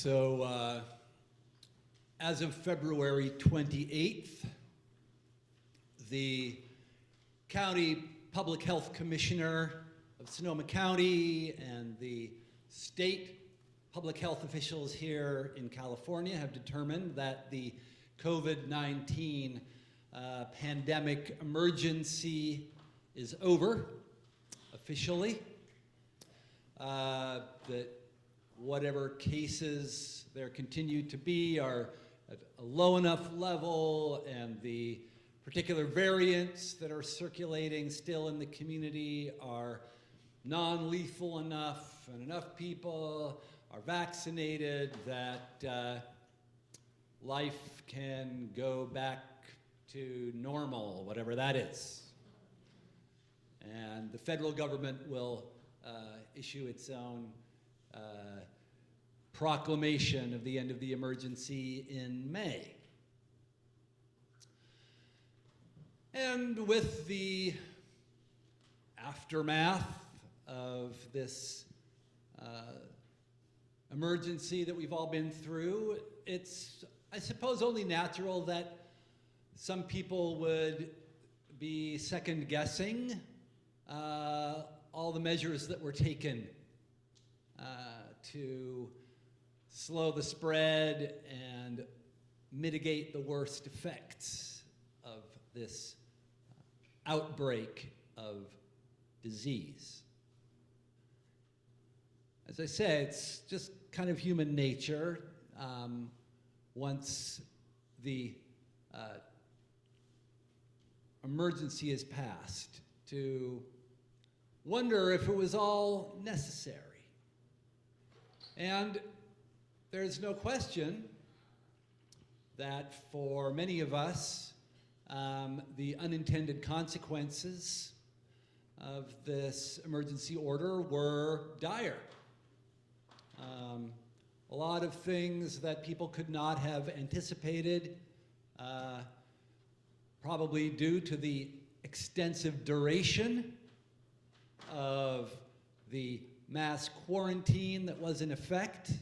So as of February 28th, the County Public Health Commissioner of Sonoma County and the state public health officials here in California have determined that the COVID-19 pandemic emergency is over officially. That whatever cases there continue to be are at a low enough level, and the particular variants that are circulating still in the community are non-lethal enough, and enough people are vaccinated that life can go back to normal, whatever that is. And the federal government will issue its own proclamation of the end of the emergency in May. And with the aftermath of this emergency that we've all been through, it's, I suppose, only natural that some people would be second-guessing all the measures that were taken to slow the spread and mitigate the worst effects of this outbreak of disease. As I say, it's just kind of human nature once the emergency is passed to wonder if it was all necessary. And there's no question that for many of us, the unintended consequences of this emergency order were dire. A lot of things that people could not have anticipated, probably due to the extensive duration of the mass quarantine that was in effect,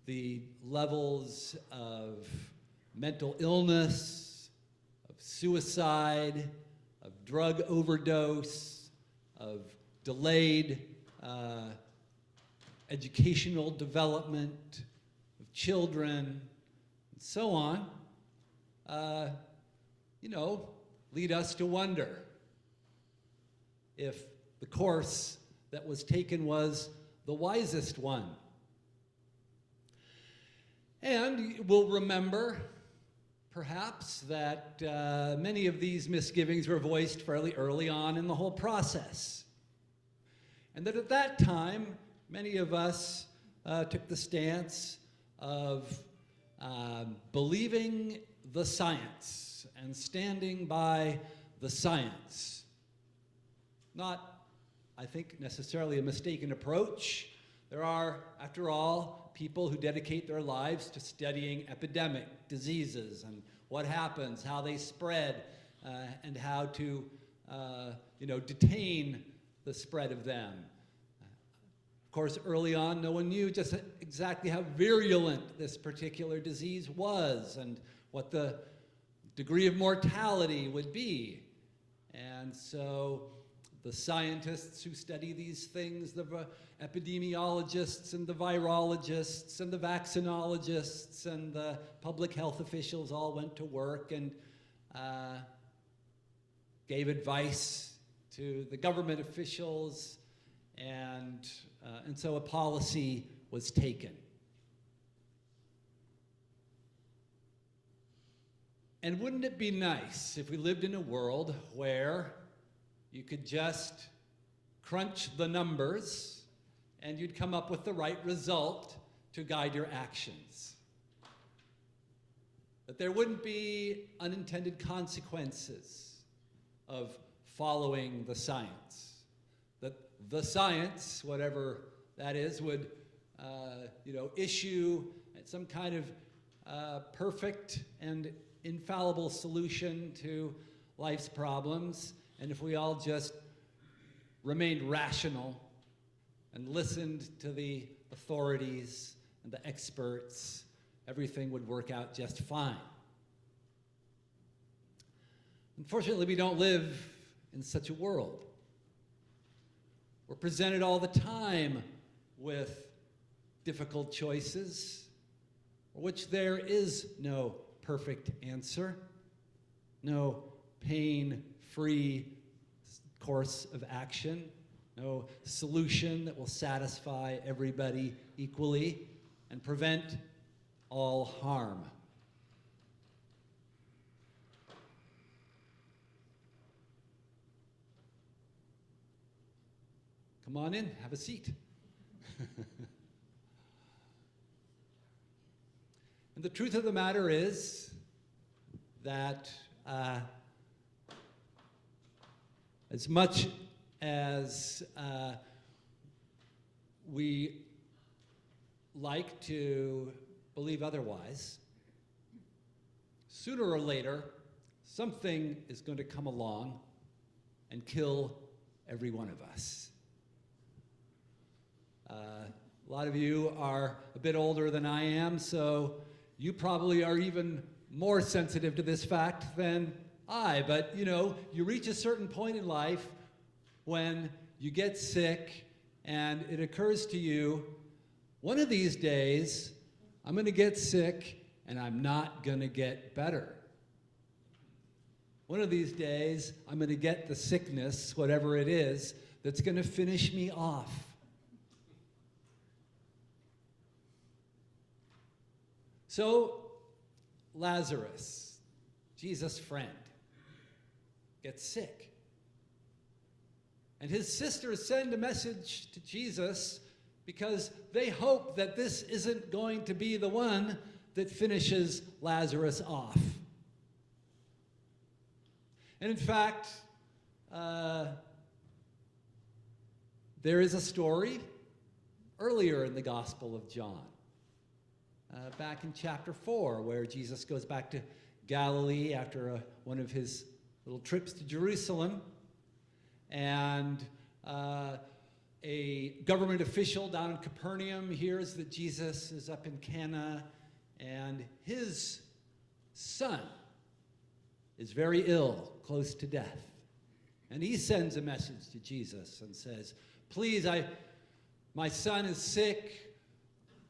the levels of mental illness, of suicide, of drug overdose, of delayed educational development of children, and so on, lead us to wonder if the course that was taken was the wisest one. And we'll remember, perhaps, that many of these misgivings were voiced fairly early on in the whole process. And that at that time, many of us took the stance of believing the science and standing by the science. Not, I think, necessarily a mistaken approach. There are, after all, people who dedicate their lives to studying epidemic diseases and what happens, how they spread, and how to, detain the spread of them. Of course, early on, no one knew just exactly how virulent this particular disease was and what the degree of mortality would be. And so the scientists who study these things, the epidemiologists and the virologists and the vaccinologists and the public health officials all went to work and gave advice to the government officials, and so a policy was taken. And wouldn't it be nice if we lived in a world where you could just crunch the numbers and you'd come up with the right result to guide your actions? That there wouldn't be unintended consequences of following the science. That the science, whatever that is, would issue some kind of perfect and infallible solution to life's problems. And if we all just remained rational and listened to the authorities and the experts, everything would work out just fine. Unfortunately, we don't live in such a world. We're presented all the time with difficult choices, for which there is no perfect answer, no pain-free course of action, no solution that will satisfy everybody equally and prevent all harm. Come on in, have a seat. And the truth of the matter is that as much as we like to believe otherwise, sooner or later, something is going to come along and kill every one of us. A lot of you are a bit older than I am, so you probably are even more sensitive to this fact than I. But, you reach a certain point in life when you get sick and it occurs to you, one of these days, I'm going to get sick and I'm not going to get better. One of these days, I'm going to get the sickness, whatever it is, that's going to finish me off. So, Lazarus, Jesus' friend, gets sick. And his sisters send a message to Jesus because they hope that this isn't going to be the one that finishes Lazarus off. And in fact, there is a story earlier in the Gospel of John. Back in chapter 4, where Jesus goes back to Galilee after one of his little trips to Jerusalem, and a government official down in Capernaum hears that Jesus is up in Cana, and his son is very ill, close to death. And he sends a message to Jesus and says, "Please, my son is sick.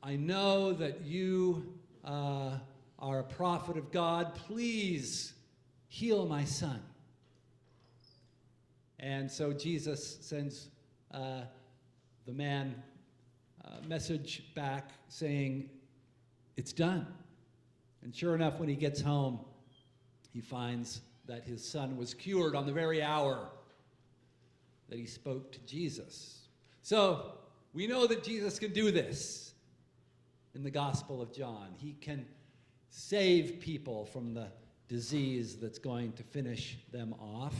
I know that you are a prophet of God. Please heal my son." And so Jesus sends the man a message back saying, "It's done." And sure enough, when he gets home, he finds that his son was cured on the very hour that he spoke to Jesus. So we know that Jesus can do this. In the Gospel of John, he can save people from the disease that's going to finish them off.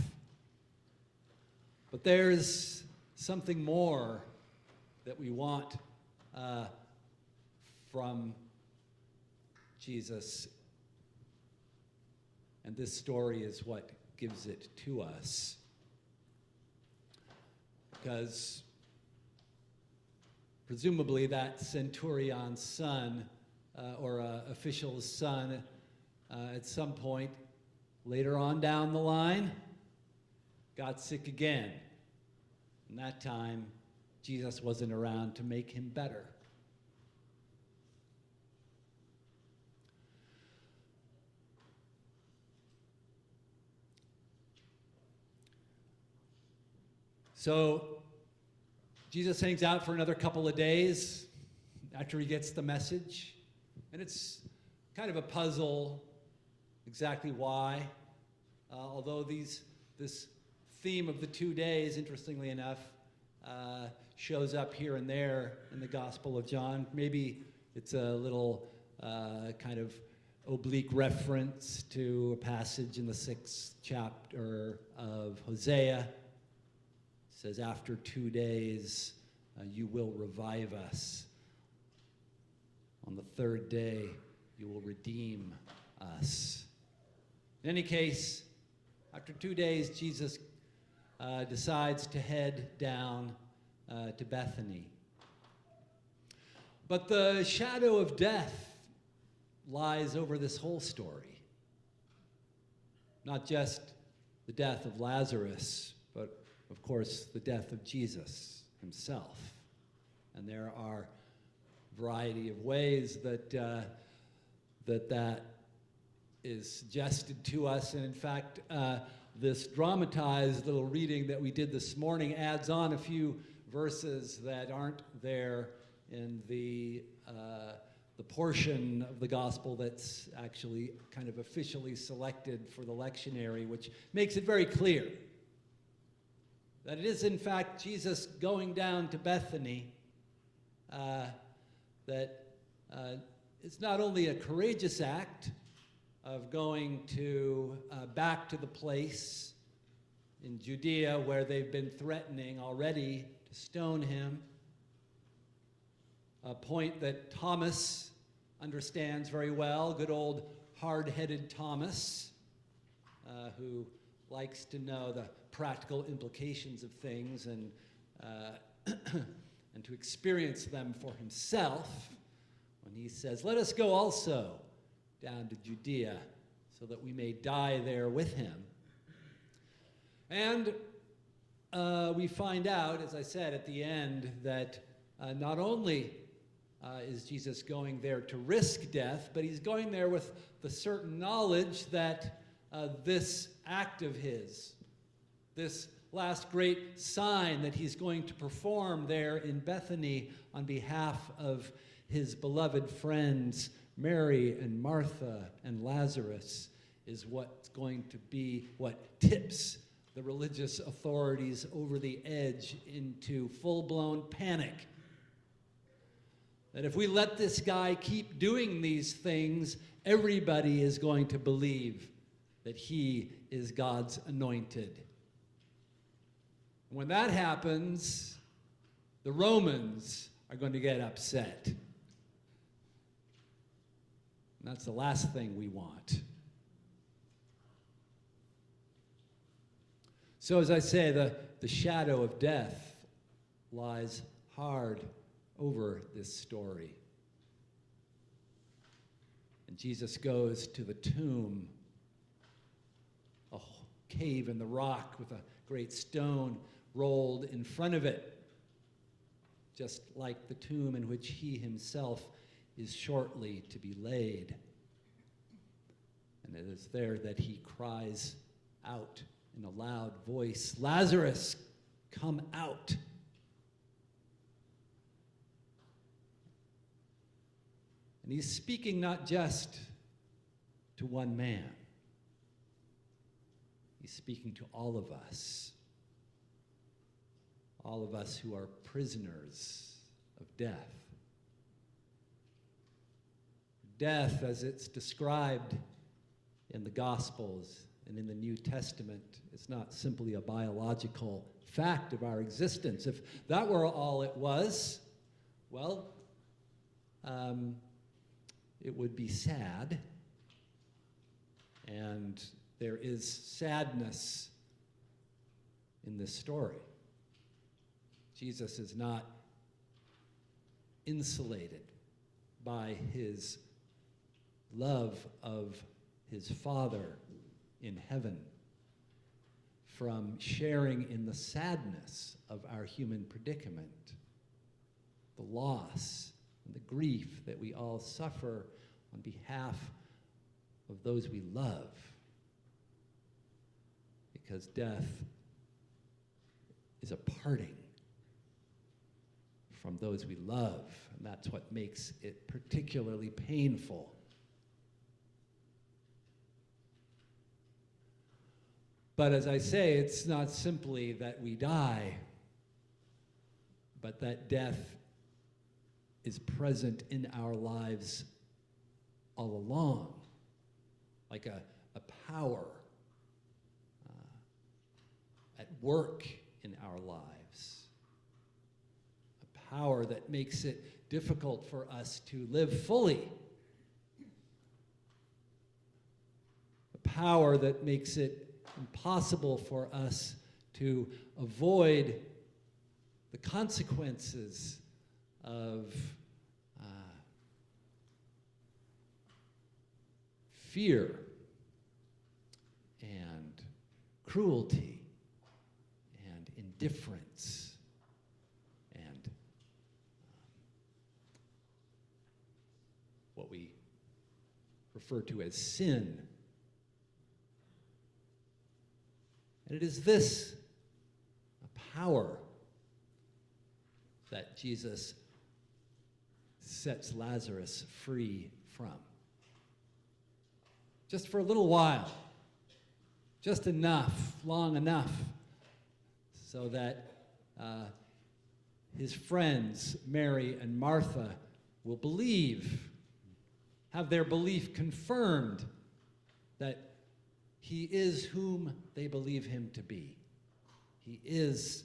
But there's something more that we want from Jesus, and this story is what gives it to us. Because presumably that centurion's son, or official's son, at some point later on down the line, got sick again. And that time, Jesus wasn't around to make him better. So, Jesus hangs out for another couple of days after he gets the message. And it's kind of a puzzle exactly why. Although this theme of the 2 days, interestingly enough, shows up here and there in the Gospel of John. Maybe it's a little kind of oblique reference to a passage in the 6th chapter of Hosea. It says, "After 2 days, you will revive us. On the 3rd day, you will redeem us." In any case, after 2 days, Jesus decides to head down to Bethany. But the shadow of death lies over this whole story. Not just the death of Lazarus, but of course the death of Jesus himself. And there are a variety of ways that that is suggested to us. And in fact, this dramatized little reading that we did this morning adds on a few verses that aren't there in the portion of the gospel that's actually kind of officially selected for the lectionary, which makes it very clear that it is in fact Jesus going down to Bethany, that it's not only a courageous act of going to back to the place in Judea where they've been threatening already to stone him, a point that Thomas understands very well, good old hard-headed Thomas, who likes to know the practical implications of things and and to experience them for himself, when he says, "Let us go also down to Judea so that we may die there with him." And we find out, as I said at the end, that not only is Jesus going there to risk death, but he's going there with the certain knowledge that this act of his, this last great sign that he's going to perform there in Bethany on behalf of his beloved friends Mary and Martha and Lazarus, is what's going to be what tips the religious authorities over the edge into full-blown panic. That if we let this guy keep doing these things, everybody is going to believe that he is God's anointed. When that happens, the Romans are going to get upset. And that's the last thing we want. So as I say, the shadow of death lies hard over this story. And Jesus goes to the tomb, a cave in the rock with a great stone rolled in front of it, just like the tomb in which he himself is shortly to be laid. And it is there that he cries out in a loud voice, "Lazarus, come out." And he's speaking not just to one man. He's speaking to all of us who are prisoners of death. Death, as it's described in the Gospels and in the New Testament, is not simply a biological fact of our existence. If that were all it was, well, it would be sad, and there is sadness in this story. Jesus is not insulated by his love of his Father in heaven from sharing in the sadness of our human predicament, the loss and the grief that we all suffer on behalf of those we love. Because death is a parting from those we love, and that's what makes it particularly painful. But as I say, it's not simply that we die, but that death is present in our lives all along, like a power at work in our lives, a power that makes it difficult for us to live fully, a power that makes it impossible for us to avoid the consequences of fear and cruelty and indifference and what we refer to as sin. And it is this power that Jesus sets Lazarus free from. Just for a little while, just enough, long enough, so that his friends, Mary and Martha, will believe, have their belief confirmed that he is whom they believe him to be. He is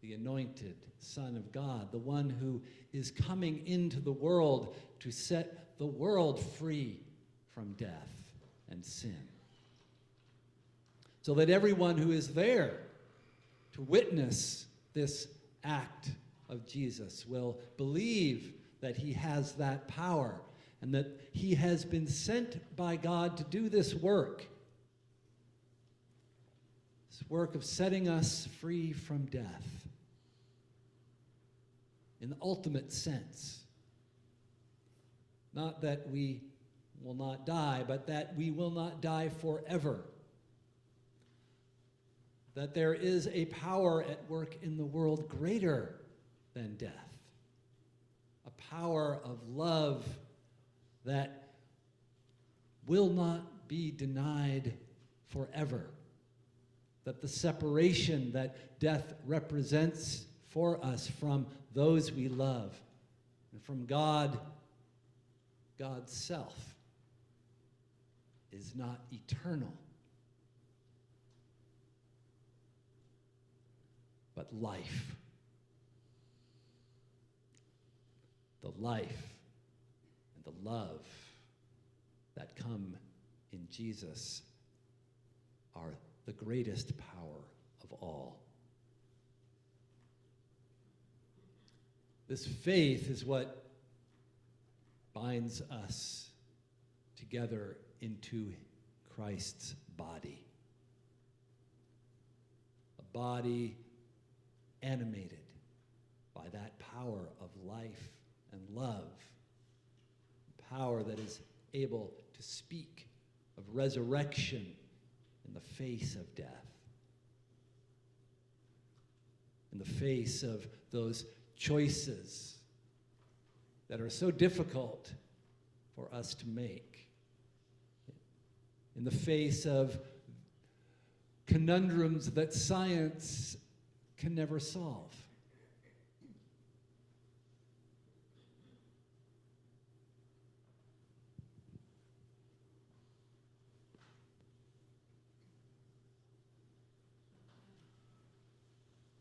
the anointed Son of God, the one who is coming into the world to set the world free from death and sin. So that everyone who is there to witness this act of Jesus will believe that he has that power and that he has been sent by God to do this work of setting us free from death in the ultimate sense. Not that we will not die, but that we will not die forever. That there is a power at work in the world greater than death. A power of love that will not be denied forever. That the separation that death represents for us from those we love and from God, God's self, is not eternal, but life. The life and the love that come in Jesus are the greatest power of all. This faith is what binds us together into Christ's body. A body animated by that power of life and love. Power that is able to speak of resurrection in the face of death. In the face of those choices that are so difficult for us to make. In the face of conundrums that science can never solve.